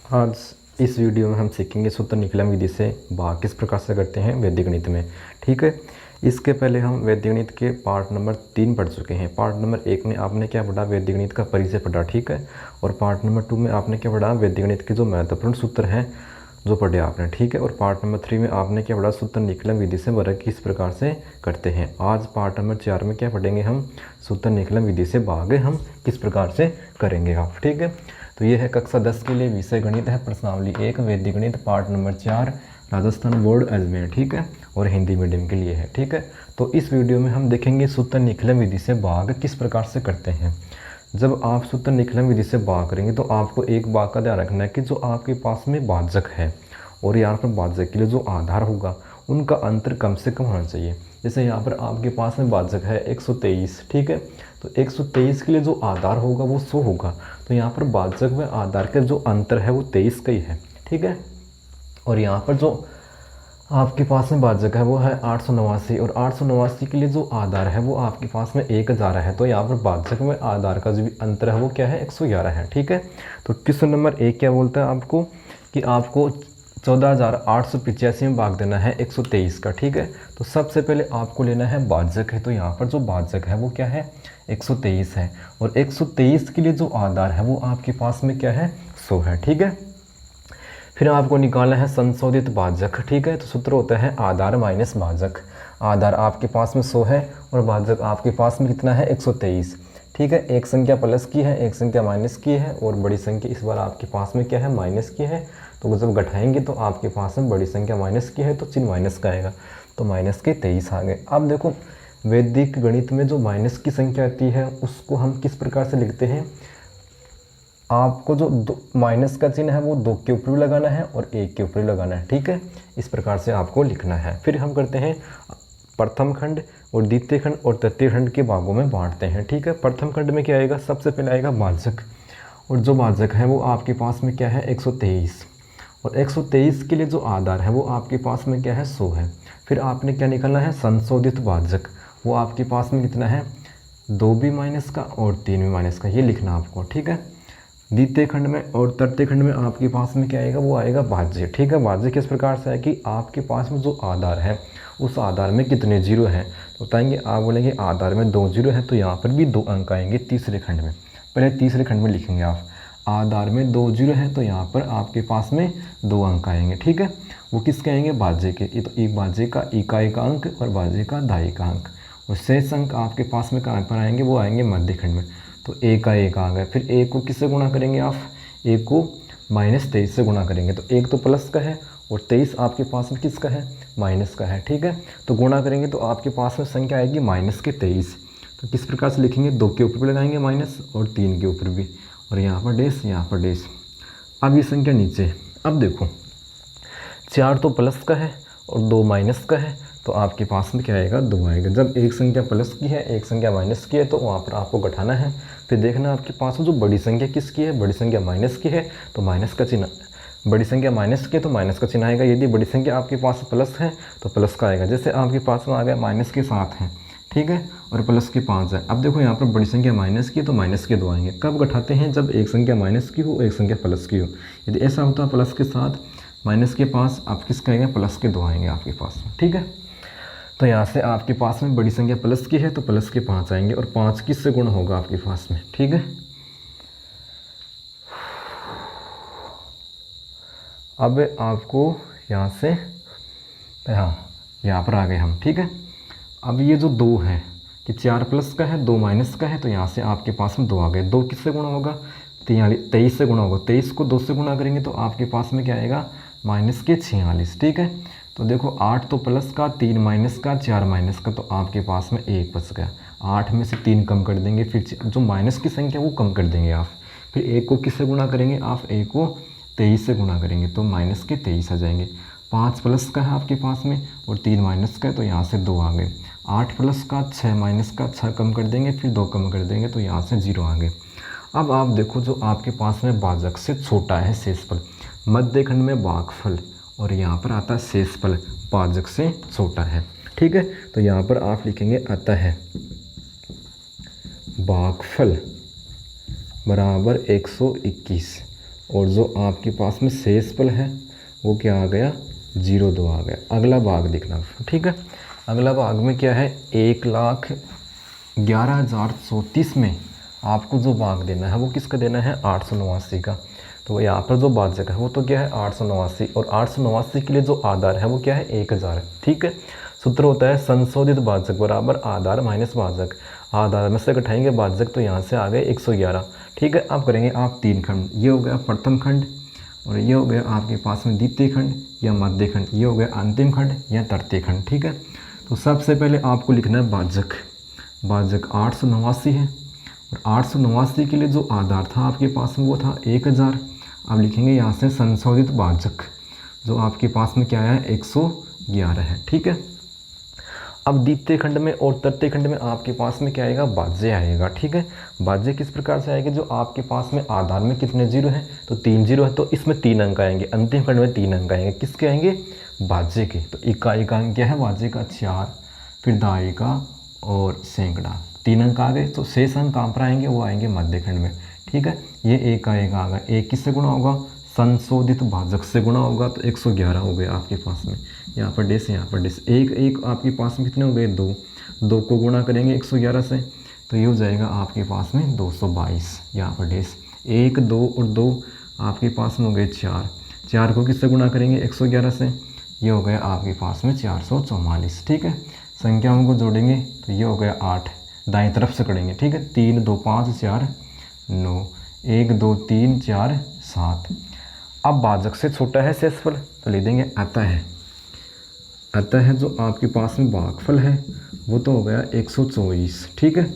आज इस वीडियो में हम सीखेंगे सूत्र निकलन विधि से भाग किस प्रकार से करते हैं वैदिक गणित में। ठीक है, इसके पहले हम वैदिक गणित के पार्ट नंबर 3 पढ़ चुके हैं। पार्ट नंबर 1 में आपने क्या पढ़ा, वैदिक गणित का परिचय पढ़ा। ठीक है, और पार्ट नंबर 2 में आपने क्या पढ़ा, वैदिक गणित के जो महत्वपूर्ण सूत्र हैं जो पढ़े आपने। ठीक है, और पार्ट नंबर 3 में आपने क्या पढ़ा, सूत्र निकलन विधि से वर्ग किस प्रकार से करते हैं। आज पार्ट नंबर 4 में क्या पढ़ेंगे हम, सूत्र निकलन विधि से भाग हम किस प्रकार से करेंगे आप। ठीक है, तो ये है कक्षा 10 के लिए विषय गणित है, प्रश्नावली 1 वैदिक गणित part number 4 Rajasthan board Ajmer. ठीक है, और हिंदी मीडियम के लिए है। ठीक है, तो इस वीडियो में हम देखेंगे सूत्र निकलन विधि से भाग किस प्रकार से करते हैं। जब आप सूत्र निकलन विधि से भाग करेंगे तो आपको एक बात का ध्यान रखना है कि जो आपके पास में भाजक है और यहाँ पर भाजक के लिए जो आधार होगा उनका अंतर कम से कम होना चाहिए। जैसे यहाँ पर आपके पास में भाजक है 123। ठीक है, तो 123 के लिए जो आधार होगा वो 100 होगा। तो यहाँ पर भाजक व आधार का जो अंतर है वो 23 का ही है। ठीक है, और यहाँ पर जो आपके पास में भाजक है वो है 889, और 889 के लिए जो आधार है वो आपके पास में 1000 है। तो यहाँ पर भाजक में आधार का जो भी अंतर है वो क्या है, 111 है। ठीक है, तो क्वेश्चन नंबर 1 क्या बोलता है आपको कि आपको 14,885 में भाग देना है 123 का। ठीक है, तो सबसे पहले आपको लेना है भाजक है। तो यहाँ पर जो भाजक है वो क्या है, 123 है, और 123 के लिए जो आधार है वो आपके पास में क्या है, 100 है। ठीक है, फिर आपको निकालना है संशोधित भाजक। ठीक है, तो सूत्र होता है आधार माइनस भाजक। आधार आपके पास में 100 है और भाजक आपके पास में कितना है, 123। ठीक है, एक संख्या प्लस की है, एक संख्या माइनस की है, और बड़ी संख्या इस बार आपके पास में क्या है, माइनस की है। तो जब घटाएंगे तो आपके पास में बड़ी संख्या माइनस की है तो चिन्ह माइनस का आएगा, तो माइनस के 23 आ गए। अब देखो वैदिक गणित में जो माइनस की संख्या आती है उसको हम किस प्रकार से लिखते हैं, आपको जो माइनस का चिन्ह है वो 2 के ऊपर भी लगाना है और 1 के ऊपर भी लगाना है। ठीक है, इस प्रकार से आपको लिखना है। फिर हम करते हैं प्रथम खंड और द्वितीय खंड और तृतीय खंड के भागों में बांटते हैं। ठीक है, प्रथम खंड में क्या आएगा, सबसे पहले आएगा भाजक, और जो भाजक है वो आपके पास में क्या है, 123, और 123 के लिए जो आधार है वो आपके पास में क्या है, 100 है। फिर आपने क्या निकालना है, संशोधित भाजक, वो आपके पास में कितना है, 2 भी माइनस का और 3 भी माइनस का, ये लिखना आपको। ठीक है, द्वितीय खंड में और तृतीय खंड में आपके पास में क्या आएगा, वो आएगा भाज्य। ठीक है, भाज्य किस प्रकार से है कि आपके पास में जो आधार है उस आधार में कितने जीरो हैं, तो बताएंगे आप बोलेंगे आधार में 2 जीरो है, तो यहाँ पर भी 2 अंक आएंगे तीसरे खंड में। पहले तीसरे खंड में लिखेंगे आप, आधार में 2 जीरो है तो यहाँ पर आपके पास में 2 अंक आएंगे। ठीक है, वो किसके आएंगे, भाज्य के। ये तो एक भाज्य का इकाई का अंक और भाज्य का दाई का अंक, और शेष अंक आपके पास में कहाँ पर आएंगे, वो आएंगे मध्य खंड में। तो 1 का 1 आ गया। फिर 1 को किससे गुणा करेंगे आप, 1 को -23 से गुणा करेंगे, तो 1 तो प्लस का है और 23 आपके पास में किसका है, माइनस का है। ठीक है, तो गुणा करेंगे तो आपके पास में संख्या आएगी -23। तो किस प्रकार से लिखेंगे, 2 के ऊपर भी लगाएंगे माइनस और 3 के ऊपर भी, और यहाँ पर डेस, यहाँ पर डेस। अब ये संख्या नीचे, अब देखो 4 तो प्लस का है और 2 माइनस का है, तो आपके पास में क्या आएगा, 2 आएगा। जब एक संख्या प्लस की है एक संख्या माइनस की है तो वहाँ पर आपको घटाना है। फिर देखना आपके पास में जो बड़ी संख्या किसकी है, बड़ी संख्या माइनस की है तो माइनस का चिन्ह, बड़ी संख्या माइनस की है तो माइनस का चिन्ह आएगा। यदि बड़ी संख्या आपके पास प्लस है तो प्लस का आएगा। जैसे आपके पास में आ गया माइनस के 7 है, ठीक है, और प्लस के 5 है। अब देखो यहाँ पर बड़ी संख्या माइनस की है तो माइनस के 2 आएंगे। कब घटाते हैं, जब एक संख्या माइनस की हो एक संख्या प्लस की हो। यदि ऐसा होता है प्लस के 7 माइनस के 5, आप किसका आएंगे, प्लस के 2 आएंगे आपके पास में। ठीक है, तो यहाँ से आपके पास में बड़ी संख्या प्लस की है तो प्लस के 5 आएंगे, और 5 किससे गुणा होगा आपके पास में। ठीक है, अब आपको यहाँ से, हाँ यहाँ पर आ गए हम। ठीक है, अब ये जो 2 है कि 4 प्लस का है 2 माइनस का है, तो यहाँ से आपके पास में 2 आ गए। 2 किससे गुणा होगा, 23 से गुणा होगा। 23 को 2 से गुणा करेंगे तो आपके पास में क्या आएगा, -46। ठीक है, तो देखो 8 तो प्लस का, 3 माइनस का, 4 माइनस का, तो आपके पास में 1 बच गया। 8 में से 3 कम कर देंगे, फिर जो माइनस की संख्या वो कम कर देंगे आप। फिर 1 को किससे गुणा करेंगे आप, 1 को 23 से गुणा करेंगे तो -23 आ जाएंगे। 5 प्लस का है आपके पास में और 3 माइनस का है, तो यहाँ से 2 आ गए। 8 प्लस का, 6 माइनस का, 6 कम कर देंगे, फिर 2 कम कर देंगे तो यहाँ से 0 आ गए। अब आप देखो जो आपके पास में भाजक से छोटा है शेषफल, मध्य खंड में भागफल, और यहाँ पर आता है शेषफल, भाजक से छोटा है। ठीक है, तो यहाँ पर आप लिखेंगे अतः भागफल बराबर 121, और जो आपके पास में शेषफल है वो क्या आ गया, 0,2 आ गया। अगला भाग देखना, ठीक है। अगला भाग में क्या है, 1,11,034 में आपको जो भाग देना है वो किसका देना है, 889 का। तो यहाँ पर जो भाजक है वो तो क्या है 889, और 889 के लिए जो आधार है वो क्या है 1000, ठीक है। सूत्र होता है संशोधित भाजक बराबर आधार माइनस भाजक। आधार में से घटाएंगे भाजक तो यहाँ से आ गए 111, ठीक है। अब करेंगे आप 3 खंड, ये हो गया प्रथम खंड और ये हो गया आपके पास में द्वितीय खंड या मध्य खंड, ये हो गया अंतिम खंड या तृतीय खंड, ठीक है। तो सबसे पहले आपको लिखना है भाजक। भाजक 889 है और 889 के लिए जो आधार था आपके पास में वो था 1000। अब लिखेंगे यहाँ से संशोधित भाजक जो आपके पास में क्या है 111 है, ठीक है। अब द्वितीय खंड में और तृतीय खंड में आपके पास में क्या आएगा, भाज्य आएगा, ठीक है। भाज्य किस प्रकार से आएगा, जो आपके पास में आधार में कितने जीरो हैं, तो 3 जीरो है, तो इसमें 3 अंक आएंगे। अंतिम खंड में 3 अंक आएंगे, किसके आएंगे, भाज्य के। तो इकाई का अंक क्या है भाज्य का 4, फिर दहाई का और सैकड़ा, 3 अंक आ गए। तो शेष अंक कहाँ पर आएंगे, वो आएंगे मध्य खंड में, ठीक है। ये एक का एक आ गया, एक किससे गुणा होगा, संशोधित भाजक से गुणा होगा, तो 111 हो गया आपके पास में। यहाँ पर डेस, यहाँ पर डेस, एक एक आपके पास में कितने हो गए, 2, 2 को गुणा करेंगे 111 से तो ये हो जाएगा आपके पास में 222। यहाँ पर डेस 1, 2 और 2 आपके पास में हो गए 4, 4 को किससे गुणा करेंगे 111 से, ये हो गया आपके पास में 444, ठीक है। संख्याओं को जोड़ेंगे तो ये हो गया 8, दाएं तरफ से करेंगे, ठीक है। 3, 2, 5, 4, 9, 1, 2, 3, 4, 7। अब भाजक से छोटा है शेषफल तो ले देंगे अतः है। अतः है जो आपके पास में भागफल है वो तो हो गया 124, ठीक है।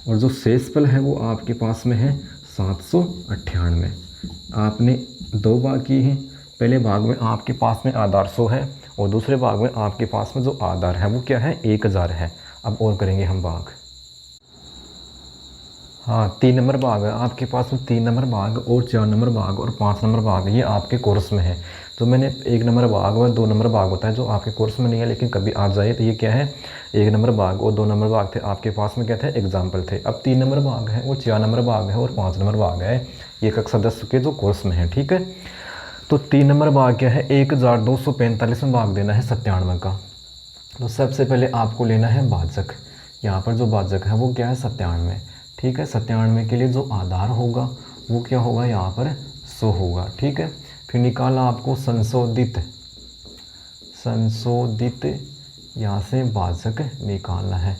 और जो शेषफल है वो आपके पास में है 798। आपने 2 भाग किए हैं, पहले भाग में आपके पास में आधार 100 है और दूसरे भाग में आपके पास में जो आधार है वो क्या है 1000 है। अब और करेंगे हम भाग, हाँ 3 नंबर भाग है आपके पास में, 3 नंबर भाग और 4 नंबर भाग और 5 नंबर भाग ये आपके कोर्स में है। तो मैंने 1 नंबर भाग और 2 नंबर भाग होता है जो आपके कोर्स में नहीं है लेकिन कभी आ जाए तो ये क्या है 1 नंबर भाग और 2 नंबर भाग थे आपके पास में, क्या थे एग्जाम्पल थे। अब 3 नंबर भाग है और 4 नंबर भाग है और 5 नंबर भाग है, ये कक्षा 10 के जो कोर्स में है, ठीक है। तो 3 नंबर भाग क्या है 1245 में भाग देना है 97 का। तो सबसे पहले आपको लेना है भाजक, यहाँ पर जो भाजक है वो क्या है 97, ठीक है। 97 के लिए जो आधार होगा वो क्या होगा यहाँ पर 100 होगा, ठीक है। फिर निकाला आपको संशोधित यहाँ से भाजक निकालना है।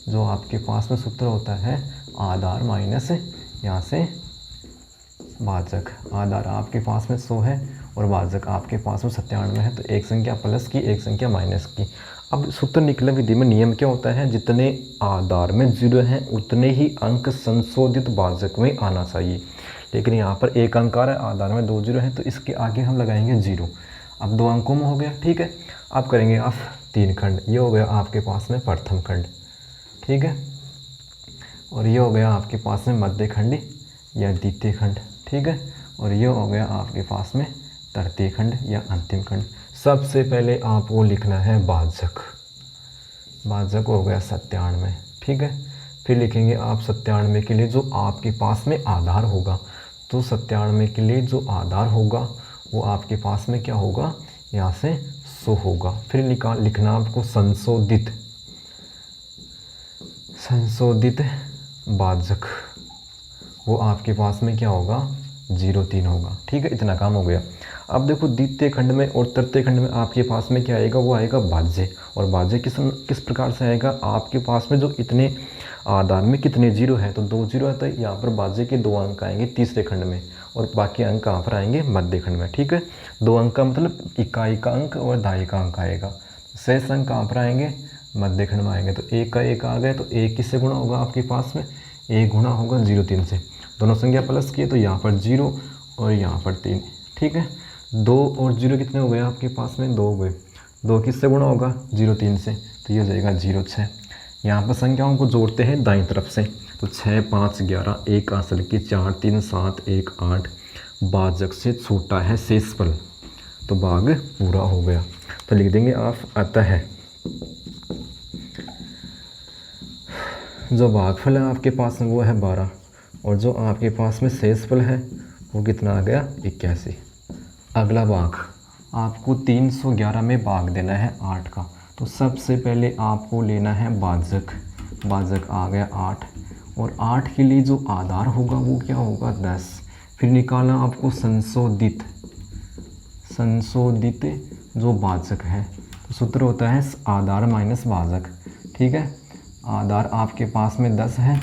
जो आपके पास में सूत्र होता है आधार माइनस यहाँ से भाजक। आधार आपके पास में 100 है और भाजक आपके पास में 97 है, तो एक संख्या प्लस की एक संख्या माइनस की। अब सूत्र निकलन विधि में नियम क्या होता है, जितने आधार में 0 हैं उतने ही अंक संशोधित भाजक में आना चाहिए। लेकिन यहाँ पर 1 अंक आ रहा है, आधार में 2 0 है तो इसके आगे हम लगाएंगे 0। अब 2 अंकों में हो गया, ठीक है। अब करेंगे आप 3 खंड, ये हो गया आपके पास में प्रथम खंड, ठीक है। और ये हो गया आपके पास में मध्य खंड या द्वितीय खंड, ठीक है। और ये हो गया आपके पास में तृतीय खंड या अंतिम खंड। सबसे पहले आपको लिखना है भाजक। भाजक हो गया 97, ठीक है। फिर लिखेंगे आप 97 के लिए जो आपके पास में आधार होगा, तो 97 के लिए जो आधार होगा वो आपके पास में क्या होगा, यहाँ से 100 होगा। फिर लिखना आपको संशोधित भाजक, वो आपके पास में क्या होगा 03 होगा, ठीक है। इतना काम हो गया। अब देखो द्वितीय खंड में और तृतीय खंड में आपके पास में क्या आएगा, वो आएगा भाज्य। और भाज्य किस प्रकार से आएगा, आपके पास में जो इतने आधार में कितने 0 है, तो 2 0 है तो यहाँ पर भाज्य के 2 अंक आएंगे तीसरे खंड में और बाकी अंक कहाँ पर आएंगे मध्य खंड में, ठीक है। 2 अंक का मतलब इकाई का अंक और दहाई का अंक आएगा। शेष अंक कहाँ पर आएंगे, मध्य खंड में आएंगे। तो 1 का 1 आ गए तो 1 किससे गुणा होगा आपके पास में, 1 गुणा होगा 03 से। दोनों संख्या प्लस किए तो यहाँ पर 0 और यहाँ पर 3, ठीक है। 2 और 0 कितने हो गए आपके पास में, 2 हो गए। 2 किससे गुणा होगा 03 से, तो ये हो जाएगा 06। यहाँ पर संख्याओं को जोड़ते हैं दाईं तरफ से, तो 6, 5, 11, 1 असल की 4, 3, 7, 1, 8। भाजक से छोटा है शेषफल, तो भाग पूरा हो गया। तो लिख देंगे आप अतः है जो भागफल है आपके पास में वो है 12 और जो आपके पास में शेषफल है वो कितना आ गया 81। अगला भाग आपको 311 में भाग देना है 8 का। तो सबसे पहले आपको लेना है भाजक। भाजक आ गया 8 और 8 के लिए जो आधार होगा वो क्या होगा 10। फिर निकालना आपको संशोधित जो भाजक है। तो सूत्र होता है आधार माइनस भाजक। ठीक है, आधार आपके पास में 10 है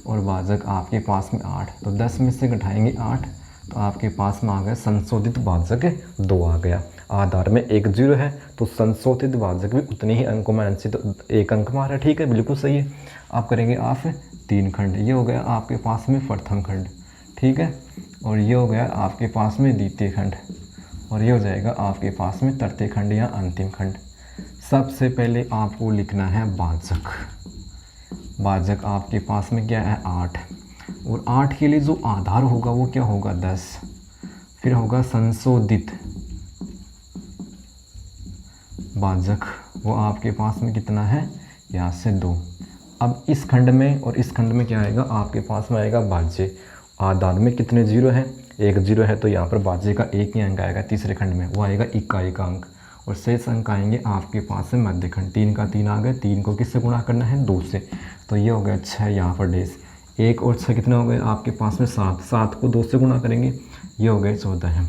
और भाजक आपके पास में 8। तो 10 में से घटाएंगे 8 तो आपके पास में आ गया संशोधित भाजक 2 आ गया। आधार में 1 0 है तो संशोधित भाजक भी उतने ही अंकों में अंशित, तो 1 अंक में आ रहा है। ठीक है, बिल्कुल सही है। आप करेंगे आप 3 खंड, ये हो गया आपके पास में प्रथम खंड। ठीक है, और ये हो गया आपके पास में द्वितीय खंड और ये हो जाएगा आपके पास में तृतीय खंड या अंतिम खंड। सबसे पहले आपको लिखना है भाजक। भाजक आपके पास में क्या है 8 और 8 के लिए जो आधार होगा वो क्या होगा 10। फिर होगा संशोधित भाजक, वो आपके पास में कितना है यहाँ से 2। अब इस खंड में और इस खंड में क्या आएगा आपके पास में आएगा भाज्य। आधार में कितने 0 हैं 1 0 है तो यहाँ पर भाज्य का 1 ही अंक आएगा। तीसरे खंड में वो आएगा इकाई का अंक और शेष अंक आएंगे आपके पास में मध्य खंड। 3 का 3 आ गया, 3 को किससे गुणा करना है 2 से। तो ये हो गया 6 यहाँ पर डेस। 1 और 6 कितने हो गए आपके पास में 7। 7 को 2 से गुणा करेंगे, ये हो गए 14 है।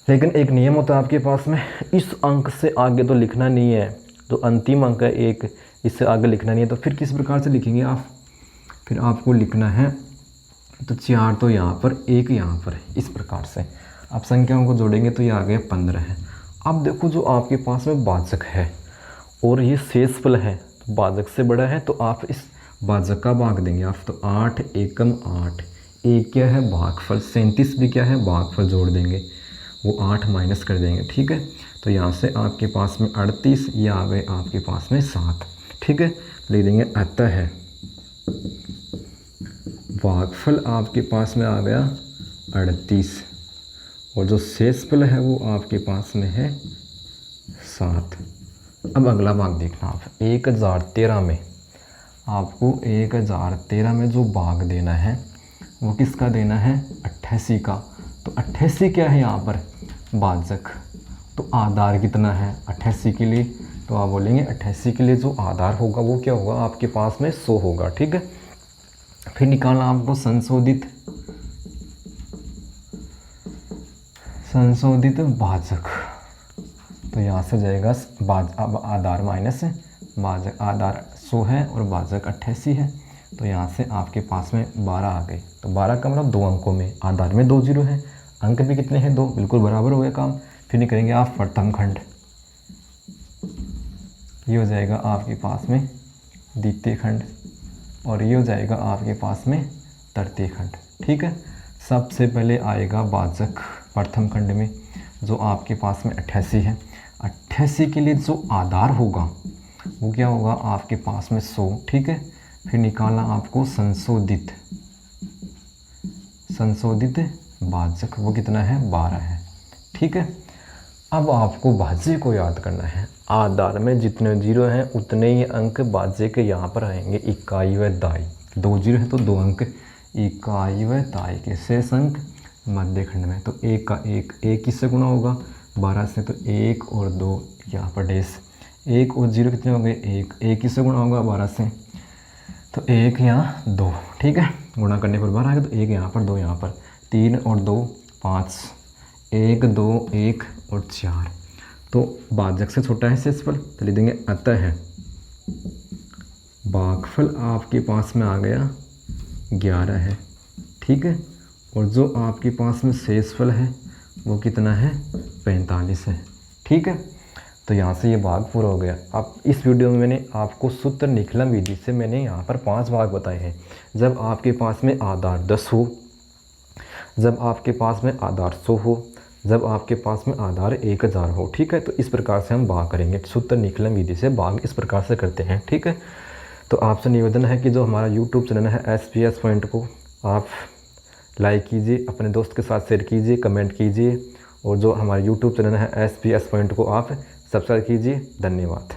लेकिन एक नियम होता है आपके पास में, इस अंक से आगे तो लिखना नहीं है। तो अंतिम अंक है 1, इससे आगे लिखना नहीं है। तो फिर किस प्रकार से लिखेंगे आप, फिर आपको लिखना है तो 4 तो यहाँ पर 1 यहाँ पर, इस प्रकार से आप संख्याओं को जोड़ेंगे तो ये आ गया 15 है। अब देखो जो आपके पास में भाजक है और ये शेषफल है, तो भाजक से बड़ा है तो आप इस भाजक का भाग देंगे आप। तो 8 एकम 8, 1 क्या है भागफल, 37 भी क्या है भागफल, जोड़ देंगे वो 8 माइनस कर देंगे। ठीक है, तो यहाँ से आपके पास में 38, ये आ गए आपके पास में 7। ठीक है, लिख देंगे अतः है भागफल आपके पास में आ गया 38 और जो शेषफल है वो आपके पास में है 7। अब अगला भाग देखना आप 1013 में, आपको 1013 में जो भाग देना है वो किसका देना है 88 का। तो 88 क्या है यहाँ पर भाजक, तो आधार कितना है 88 के लिए, तो आप बोलेंगे 88 के लिए जो आधार होगा वो क्या होगा आपके पास में 100 होगा। ठीक है, फिर निकालना आपको संशोधित भाजक। तो यहाँ से जाएगा अब आधार माइनस भाजक, आधार 100 है और भाजक 88 है। तो यहाँ से आपके पास में 12 आ गए। तो 12 का मतलब 2 अंकों में, आधार में 2 0 है, अंक भी कितने हैं 2, बिल्कुल बराबर हो गया काम। फिर निकलेंगे आप प्रथम खंड, ये हो जाएगा आपके पास में द्वितीय खंड और ये हो जाएगा आपके पास में तृतीय खंड। ठीक है, सबसे पहले आएगा भाजक प्रथम खंड में जो आपके पास में 88 है। 88 के लिए जो आधार होगा वो क्या होगा आपके पास में 100। ठीक है, फिर निकालना आपको संशोधित भाजक, वो कितना है 12 है। ठीक है, अब आपको भाज्य को याद करना है। आधार में जितने 0 हैं उतने ही अंक भाज्य के यहाँ पर आएंगे, इकाई व दाई। 2 0 है तो 2 अंक इकाई व दाई के, शेष अंक मध्य खंड में। तो 1 का 1 किससे गुणा होगा 12 से, तो 1 और 2 यहाँ पर डेस। 1 और 0 कितने हो गए 1 किससे गुणा होगा 12 से, तो 1 यहाँ 2। ठीक है, गुणा करने पर 12 आ गया, तो 1 यहाँ पर 2 यहाँ पर, 3 और 2 5, 1 2 1 और 4। तो भाजक से छोटा है शेषफल, तो लिख देंगे अतः है भागफल आपके पास में आ गया 11 है। ठीक है, और जो आपके पास में शेषफल है वो कितना है 45 है। ठीक है, तो यहाँ से ये भाग पूरा हो गया। अब इस वीडियो में मैंने आपको सूत्र निकलन विधि से मैंने यहाँ पर 5 भाग बताए हैं। जब आपके पास में आधार 10 हो, जब आपके पास में आधार 100 हो, जब आपके पास में आधार 1000 हो। ठीक है, तो इस प्रकार से हम भाग करेंगे। सूत्र निकलन विधि से भाग इस प्रकार से करते हैं। ठीक है, तो आपसे निवेदन है कि जो हमारा यूट्यूब चैनल है SPS पॉइंट को आप लाइक कीजिए, अपने दोस्त के साथ शेयर कीजिए, कमेंट कीजिए और जो हमारा यूट्यूब चैनल है SPS पॉइंट को आप सब्सक्राइब कीजिए। धन्यवाद।